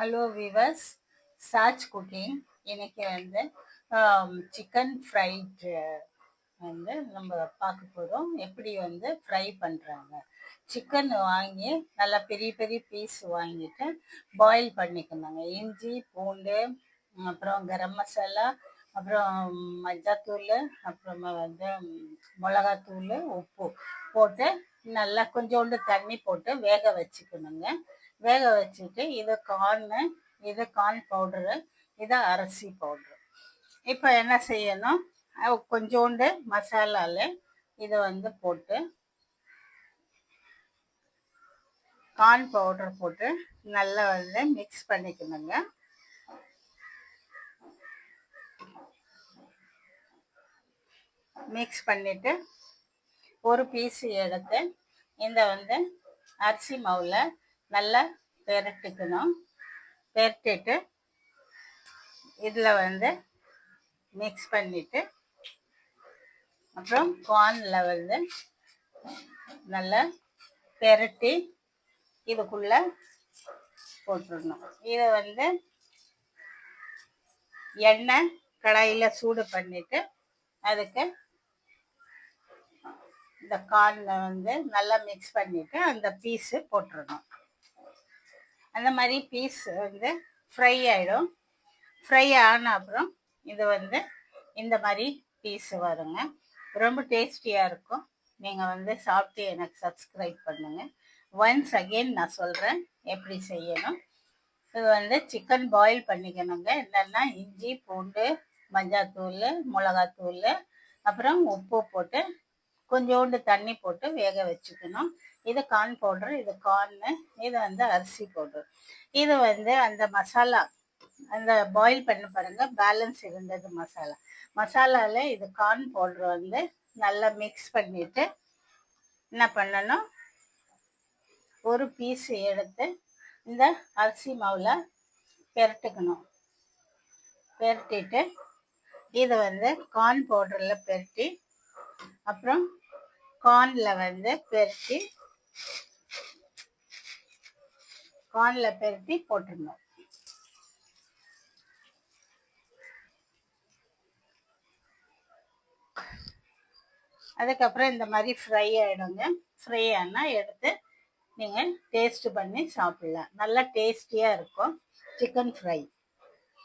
Hello viewers, சாச் cooking. இன்னைக்கு வந்து chicken fried வந்து நம்ம பார்க்க போகிறோம். எப்படி வந்து ஃப்ரை பண்ணுறாங்க. சிக்கன் வாங்கி நல்லா பெரிய பெரிய பீஸ் வாங்கிட்டு பாயில் பண்ணிக்கணுங்க. இஞ்சி பூண்டு, அப்புறம் கரம் மசாலா, அப்புறம் மஞ்சத்தூள், அப்புறமா வந்து மிளகாத்தூள், உப்பு போட்டு நல்லா கொஞ்சோண்டு தண்ணி போட்டு வேக வச்சுக்கணுங்க. வேக வச்சுட்டு இது கார்ன் பவுடரு, இது அரிசி பவுடரு. இப்போ என்ன செய்யணும், கொஞ்சோண்டு மசாலாவில் இதை வந்து போட்டு கார்ன் பவுடர் போட்டு நல்லா வந்து மிக்ஸ் பண்ணிக்கணுங்க. மிக்ஸ் பண்ணிவிட்டு ஒரு பீஸ் எடுத்து இந்த வந்து அரிசி மாவில் நல்லா பெரட்டிக்கணும். பெரட்டிட்டு இதில் வந்து மிக்ஸ் பண்ணிவிட்டு அப்புறம் கார்னில் வந்து நல்லா பெரட்டி இதுக்குள்ளே போட்டுடணும். இதை வந்து எண்ணெய் கடாயில் சூடு பண்ணிவிட்டு அதுக்கு இந்த கார்னை வந்து நல்லா மிக்ஸ் பண்ணிவிட்டு அந்த பீஸு போட்டுடணும். அந்த மாதிரி பீஸ் வந்து ஃப்ரை ஆகிடும். ஃப்ரை ஆன அப்புறம் இது வந்து இந்த மாதிரி பீஸ் வருங்க. ரொம்ப டேஸ்டியாக இருக்கும். நீங்கள் வந்து சாப்பிட்டு எனக்கு சப்ஸ்கிரைப் பண்ணுங்கள். ஒன்ஸ் அகெயின் நான் சொல்கிறேன் எப்படி செய்யணும். இது வந்து சிக்கன் பாயில் பண்ணிக்கணுங்க. என்னென்னா இஞ்சி பூண்டு, மஞ்சத்தூள், மிளகாத்தூள், அப்புறம் உப்பு போட்டு கொஞ்சோண்டு தண்ணி போட்டு வேக வச்சுக்கணும். இது கார்ன் பவுடர், இது கார்னு, இது வந்து அரிசி பவுடர். இது வந்து அந்த மசாலா, அந்த பாயில் பண்ண பாருங்க, பேலன்ஸ் இருந்தது மசாலாவில் இது கார்ன் பவுடர் வந்து நல்லா மிக்ஸ் பண்ணிவிட்டு என்ன பண்ணணும், ஒரு பீஸ் எடுத்து இந்த அரிசி மாவில் பெரட்டுக்கணும். பெரட்டிட்டு இதை வந்து கார்ன் பவுடரில் பெரட்டி அப்புறம் கார்னில் வந்து பெரட்டி போட்டுடணும். அதுக்கப்புறம் இந்த மாதிரி ஃப்ரை ஆகிடுங்க. ஃப்ரை ஆனால் எடுத்து நீங்கள் டேஸ்ட் பண்ணி சாப்பிட்லாம். நல்லா டேஸ்டியாக இருக்கும் சிக்கன் ஃப்ரை.